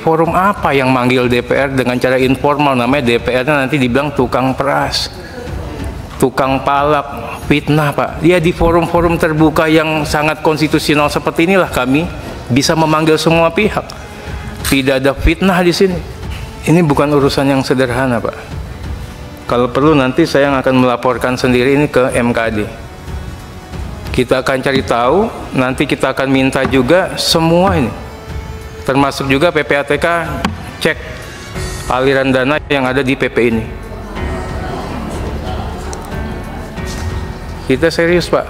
forum apa yang manggil DPR dengan cara informal? Namanya DPR-nya nanti dibilang tukang peras, tukang palak, fitnah, Pak. Ya, di forum-forum terbuka yang sangat konstitusional seperti inilah kami bisa memanggil semua pihak. Tidak ada fitnah di sini. Ini bukan urusan yang sederhana, Pak. Kalau perlu nanti saya yang akan melaporkan sendiri ini ke MKD. Kita akan cari tahu, nanti kita akan minta juga semua ini, termasuk juga PPATK, cek aliran dana yang ada di PP ini. Kita serius, Pak.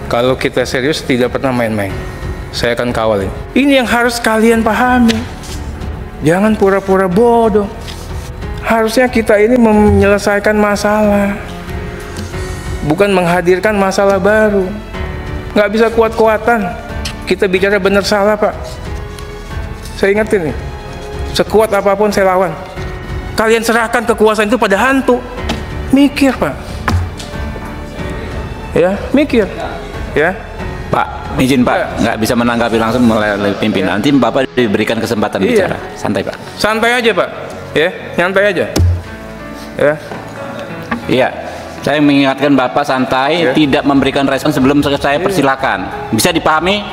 Kalau kita serius tidak pernah main-main. Saya akan kawal ini. Ini yang harus kalian pahami. Jangan pura-pura bodoh. Harusnya kita ini menyelesaikan masalah, bukan menghadirkan masalah baru. Nggak bisa kuat-kuatan. Kita bicara benar salah, Pak. Saya ingetin nih, sekuat apapun saya lawan. Kalian serahkan kekuasaan itu pada hantu. Mikir, Pak. Ya, mikir. Ya, Pak, izin Pak, nggak bisa menanggapi langsung melalui pimpinan. Nanti Bapak diberikan kesempatan bicara. Santai, Pak. Santai aja, Pak. Ya, nyantai aja. Ya. Iya. Saya mengingatkan Bapak santai, tidak memberikan respon sebelum saya persilakan. Bisa dipahami?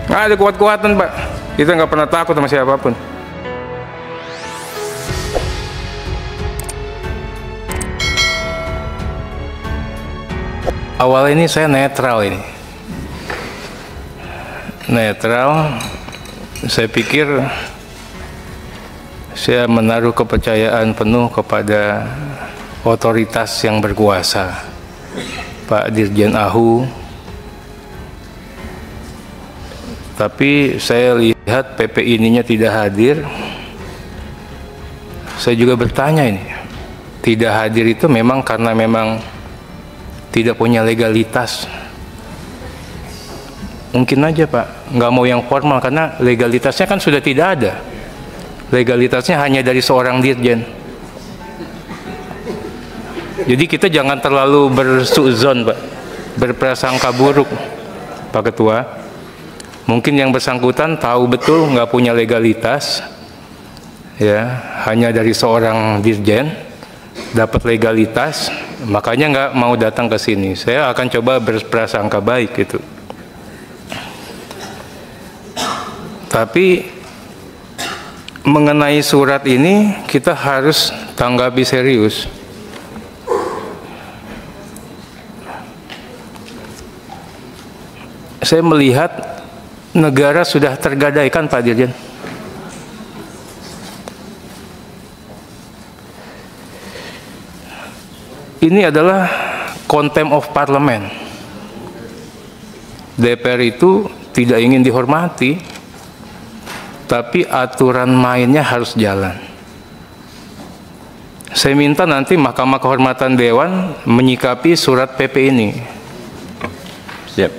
Nggak ada kuat-kuatan, Pak. Kita nggak pernah takut sama siapapun. Awal ini saya netral ini. Netral. Saya pikir saya menaruh kepercayaan penuh kepada otoritas yang berkuasa, Pak Dirjen AHU. Tapi saya lihat PP ininya tidak hadir. Saya juga bertanya ini, tidak hadir itu memang karena memang tidak punya legalitas. Mungkin aja, Pak, nggak mau yang formal karena legalitasnya kan sudah tidak ada. Legalitasnya hanya dari seorang dirjen. Jadi kita jangan terlalu bersuzon, Pak, berprasangka buruk, Pak Ketua. Mungkin yang bersangkutan tahu betul nggak punya legalitas, ya, hanya dari seorang dirjen dapat legalitas, makanya nggak mau datang ke sini. Saya akan coba berprasangka baik gitu. Tapi mengenai surat ini kita harus tanggapi serius. Saya melihat negara sudah tergadaikan, Pak Dirjen. Ini adalah contempt of parliament. DPR itu tidak ingin dihormati, tapi aturan mainnya harus jalan. Saya minta nanti Mahkamah Kehormatan Dewan menyikapi surat PP ini. Siap.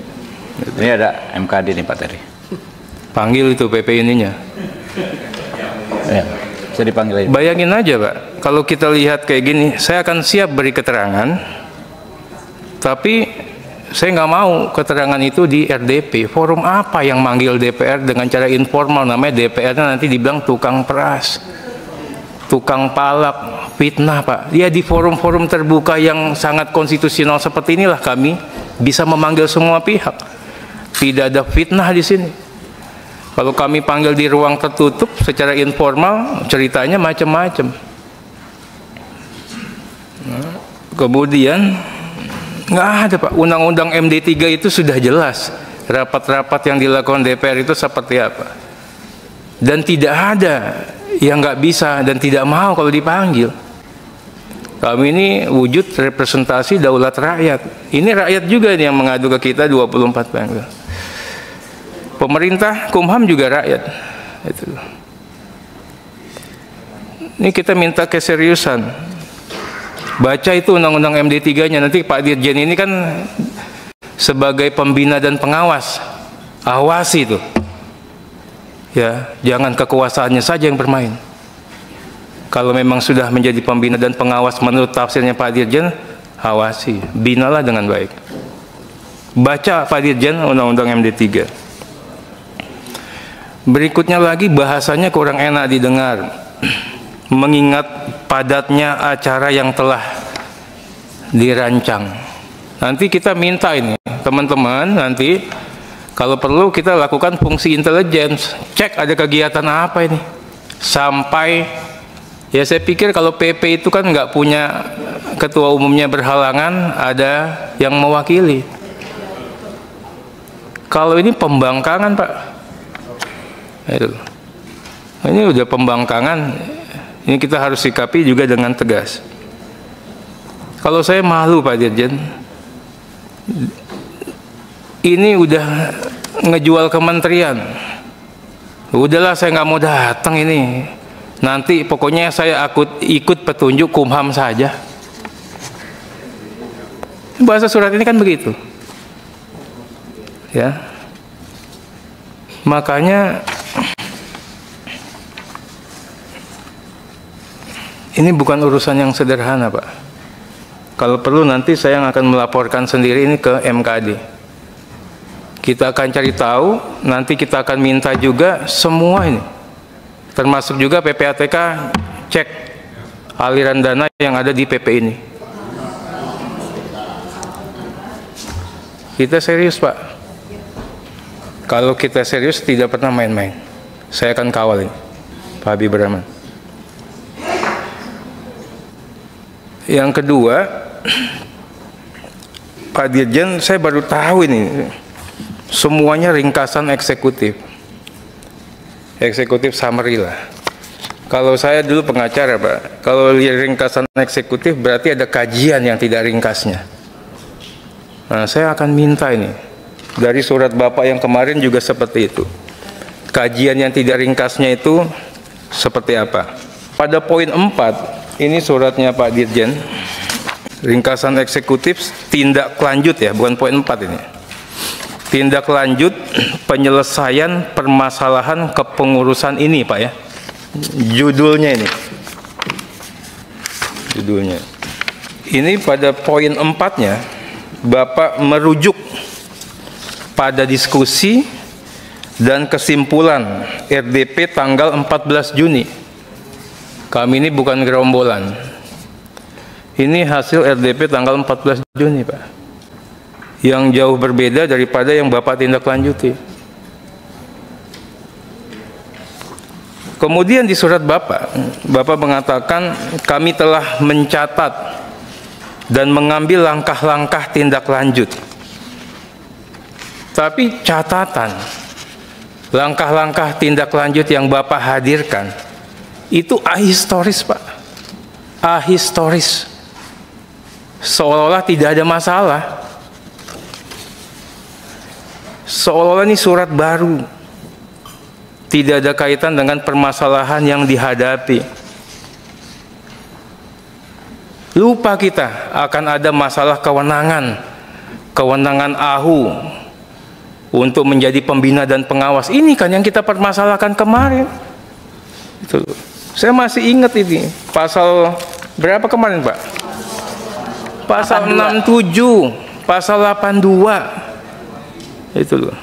Ini ada MKD nih Pak Teri. Panggil itu PP ininya. Ya, bisa dipanggil aja. Bayangin aja, Pak, kalau kita lihat kayak gini, saya akan siap beri keterangan, tapi saya nggak mau keterangan itu di RDP. Forum apa yang manggil DPR dengan cara informal? Namanya DPR-nya nanti dibilang tukang peras, tukang palak, fitnah, Pak. Ya, di forum-forum terbuka yang sangat konstitusional seperti inilah kami bisa memanggil semua pihak. Tidak ada fitnah di sini. Kalau kami panggil di ruang tertutup secara informal, ceritanya macam-macam. Nah, kemudian nggak ada, Pak. Undang-undang MD3 itu sudah jelas. Rapat-rapat yang dilakukan DPR itu seperti apa. Dan tidak ada yang nggak bisa dan tidak mau kalau dipanggil. Kami ini wujud representasi daulat rakyat. Ini rakyat juga yang mengadu ke kita 24 penggal. Pemerintah, Kumham juga rakyat. Itu. Ini kita minta keseriusan. Baca itu undang-undang MD3-nya. Nanti Pak Dirjen ini kan sebagai pembina dan pengawas. Awasi itu. Ya, jangan kekuasaannya saja yang bermain. Kalau memang sudah menjadi pembina dan pengawas menurut tafsirnya Pak Dirjen, awasi, binalah dengan baik. Baca Pak Dirjen undang-undang MD3. Berikutnya lagi bahasanya kurang enak didengar, mengingat padatnya acara yang telah dirancang. Nanti kita minta ini, teman-teman, nanti kalau perlu kita lakukan fungsi intelligence, cek ada kegiatan apa ini. Sampai, ya saya pikir kalau PP itu kan nggak punya ketua umumnya berhalangan, ada yang mewakili. Kalau ini pembangkangan, Pak. Itu. Ini udah pembangkangan, ini kita harus sikapi juga dengan tegas. Kalau saya malu, Pak Dirjen, ini udah ngejual kementerian. Udahlah, saya nggak mau datang ini. Nanti pokoknya saya ikut petunjuk Kumham saja. Bahasa surat ini kan begitu. Ya. Makanya ini bukan urusan yang sederhana, Pak. Kalau perlu nanti saya yang akan melaporkan sendiri ini ke MKD. Kita akan cari tahu, nanti kita akan minta juga semua ini. Termasuk juga PPATK cek aliran dana yang ada di PP ini. Kita serius, Pak. Kalau kita serius tidak pernah main-main. Saya akan kawal ini, Pak Habibur Rahman. Yang kedua, Pak Dirjen, saya baru tahu ini semuanya ringkasan eksekutif summary lah. Kalau saya dulu pengacara, Pak, kalau ringkasan eksekutif berarti ada kajian yang tidak ringkasnya. Nah, saya akan minta ini dari surat Bapak yang kemarin juga seperti itu. Kajian yang tidak ringkasnya itu seperti apa? Pada poin 4 ini suratnya Pak Dirjen, ringkasan eksekutif tindak lanjut ya, bukan poin 4 ini. Tindak lanjut penyelesaian permasalahan kepengurusan ini, Pak ya. Judulnya ini. Judulnya. Ini pada poin 4-nya Bapak merujuk pada diskusi dan kesimpulan RDP tanggal 14 Juni. Kami ini bukan gerombolan. Ini hasil RDP tanggal 14 Juni, Pak. Yang jauh berbeda daripada yang Bapak tindak lanjuti. Kemudian di surat Bapak mengatakan kami telah mencatat dan mengambil langkah-langkah tindak lanjut. Tapi catatan, langkah-langkah tindak lanjut yang Bapak hadirkan itu ahistoris, Pak. Ahistoris. Seolah-olah tidak ada masalah. Seolah-olah ini surat baru. Tidak ada kaitan dengan permasalahan yang dihadapi. Lupa kita akan ada masalah kewenangan. Kewenangan AHU untuk menjadi pembina dan pengawas. Ini kan yang kita permasalahkan kemarin. Itu. Saya masih ingat ini. Pasal berapa kemarin, Pak? Pasal 67, pasal 82. Itu loh.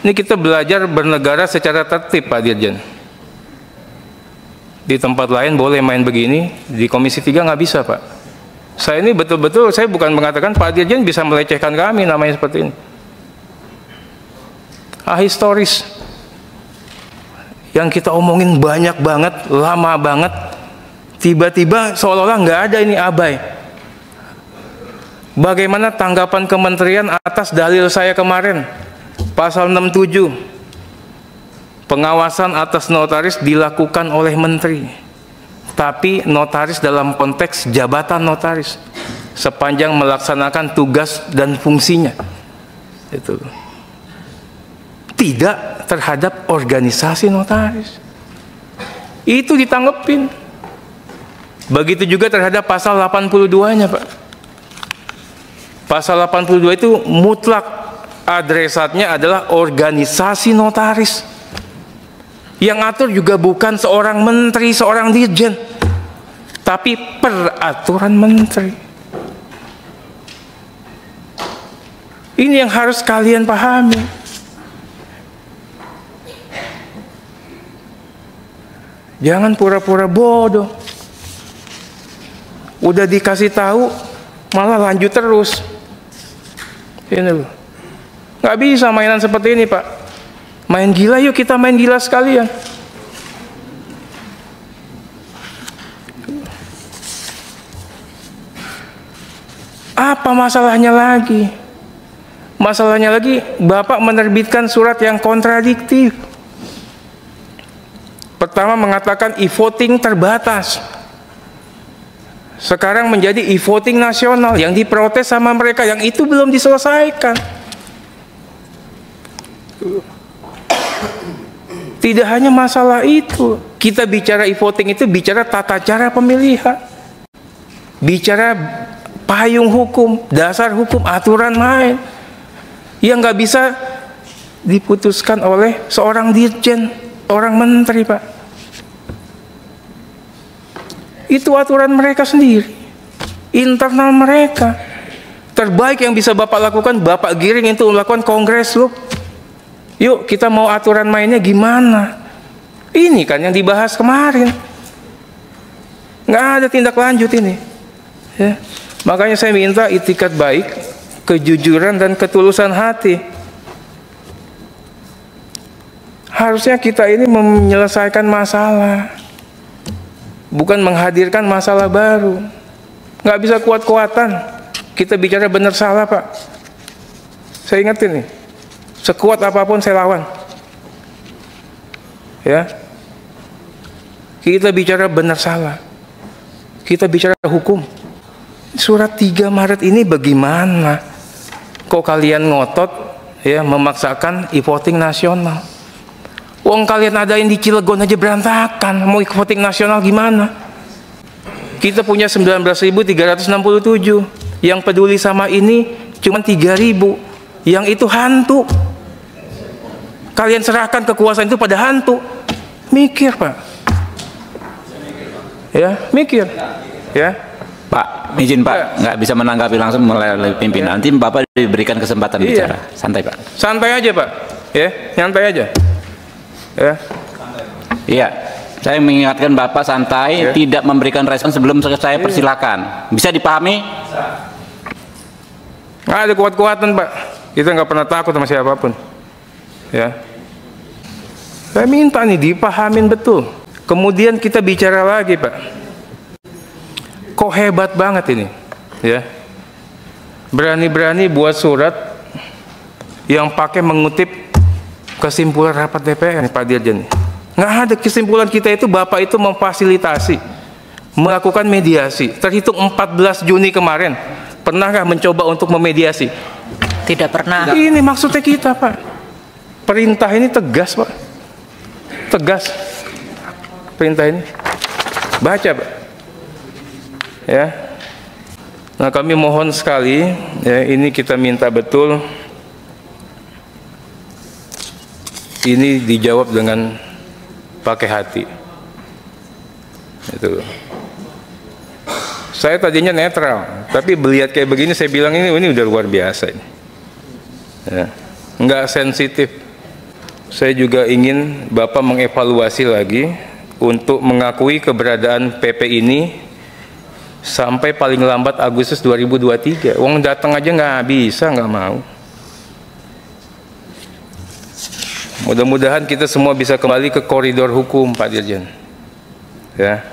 Ini kita belajar bernegara secara tertib, Pak Dirjen. Di tempat lain boleh main begini, di Komisi 3 nggak bisa, Pak. Saya ini betul-betul, saya bukan mengatakan Pak Dirjen bisa melecehkan kami, namanya seperti ini. Ahistoris. Yang kita omongin banyak banget, lama banget, tiba-tiba seolah-olah nggak ada, ini abai. Bagaimana tanggapan kementerian atas dalil saya kemarin? Pasal 67. Pengawasan atas notaris dilakukan oleh menteri. Tapi notaris dalam konteks jabatan notaris sepanjang melaksanakan tugas dan fungsinya. Itu. Tidak terhadap organisasi notaris. Itu ditanggepin. Begitu juga terhadap pasal 82-nya, Pak. Pasal 82 itu mutlak adresatnya adalah organisasi notaris. Yang atur juga bukan seorang menteri, seorang dirjen, tapi peraturan menteri. Ini yang harus kalian pahami. Jangan pura-pura bodoh. Udah dikasih tahu, malah lanjut terus. Ini loh. Nggak bisa mainan seperti ini, Pak. Main gila, yuk kita main gila sekalian. Apa masalahnya lagi? Masalahnya lagi, Bapak menerbitkan surat yang kontradiktif. Pertama mengatakan e-voting terbatas. Sekarang menjadi e-voting nasional yang diprotes sama mereka, yang itu belum diselesaikan. Tidak hanya masalah itu. Kita bicara e-voting itu bicara tata cara pemilihan. Bicara payung hukum, dasar hukum, aturan main yang nggak bisa diputuskan oleh seorang dirjen, orang menteri, Pak. Itu aturan mereka sendiri, internal mereka. Terbaik yang bisa Bapak lakukan, Bapak giring itu melakukan kongres loh. Yuk kita mau aturan mainnya gimana? Ini kan yang dibahas kemarin. Nggak ada tindak lanjut ini. Ya. Makanya saya minta itikat baik, kejujuran dan ketulusan hati. Harusnya kita ini menyelesaikan masalah, bukan menghadirkan masalah baru. Nggak bisa kuat-kuatan. Kita bicara benar salah, Pak. Saya ingetin nih, sekuat apapun saya lawan. Ya, kita bicara benar salah. Kita bicara hukum. Surat 3 Maret ini bagaimana? Kok kalian ngotot ya memaksakan e-voting nasional? Wong kalian adain di Cilegon aja berantakan, mau e-voting nasional gimana? Kita punya 19.367, yang peduli sama ini cuma 3.000, yang itu hantu. Kalian serahkan kekuasaan itu pada hantu. Mikir, Pak. Ya, mikir. Ya. Pak, izin Pak, nggak bisa menanggapi langsung melalui pimpinan. Nanti Bapak diberikan kesempatan bicara. Santai Pak. Santai aja Pak. Ya, nyantai aja. Ya. Iya, saya mengingatkan Bapak santai, tidak memberikan respon sebelum saya persilakan. Bisa dipahami? Nggak ada kuat-kuatan Pak. Kita nggak pernah takut sama siapapun. Ya. Saya minta nih dipahamin betul. Kemudian kita bicara lagi Pak. Kok hebat banget ini, ya? Berani-berani buat surat yang pakai mengutip kesimpulan rapat DPR nih Pak Dirjen. Nggak ada kesimpulan kita itu, Bapak itu memfasilitasi, melakukan mediasi. Terhitung 14 Juni kemarin, pernahkah mencoba untuk memediasi? Tidak pernah. Ini maksudnya kita Pak. Perintah ini tegas Pak. Tegas. Perintah ini. Baca Pak. Ya, nah kami mohon sekali, ya ini kita minta betul, ini dijawab dengan pakai hati. Itu. Saya tadinya netral, tapi melihat kayak begini saya bilang ini udah luar biasa ini. Ya, nggak sensitif. Saya juga ingin Bapak mengevaluasi lagi untuk mengakui keberadaan PP ini sampai paling lambat Agustus 2023. Wong datang aja nggak bisa, nggak mau. Mudah-mudahan kita semua bisa kembali ke koridor hukum, Pak Dirjen. Ya.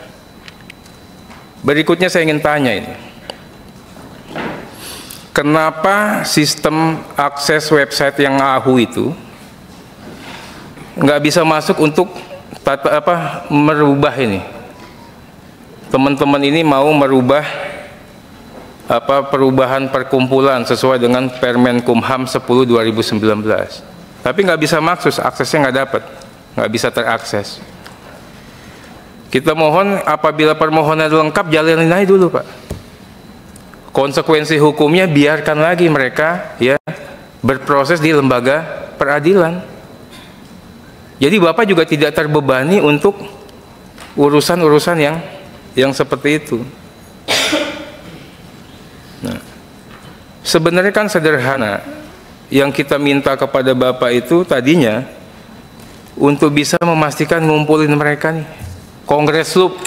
Berikutnya saya ingin tanya ini. Kenapa sistem akses website yang AHU itu nggak bisa masuk untuk merubah ini? Teman-teman ini mau merubah perubahan perkumpulan sesuai dengan Permen Kumham 10/2019, tapi nggak bisa maksus, aksesnya nggak dapat, nggak bisa terakses. Kita mohon apabila permohonan lengkap jalanin aja dulu Pak. Konsekuensi hukumnya biarkan lagi mereka ya berproses di lembaga peradilan. Jadi Bapak juga tidak terbebani untuk urusan-urusan yang seperti itu. Nah, sebenarnya kan sederhana. Yang kita minta kepada Bapak itu tadinya untuk bisa memastikan ngumpulin mereka nih. Kongres Loop,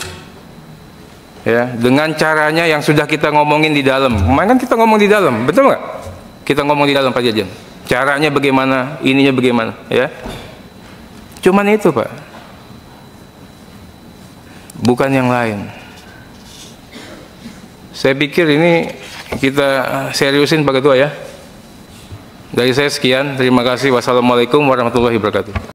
ya, dengan caranya yang sudah kita ngomongin di dalam. Kemarin kan kita ngomong di dalam, betul nggak? Kita ngomong di dalam Pak Jajan. Caranya bagaimana, ininya bagaimana, ya. Cuman itu Pak, bukan yang lain. Saya pikir ini kita seriusin Pak Ketua ya. Dari saya sekian, terima kasih. Wassalamualaikum warahmatullahi wabarakatuh.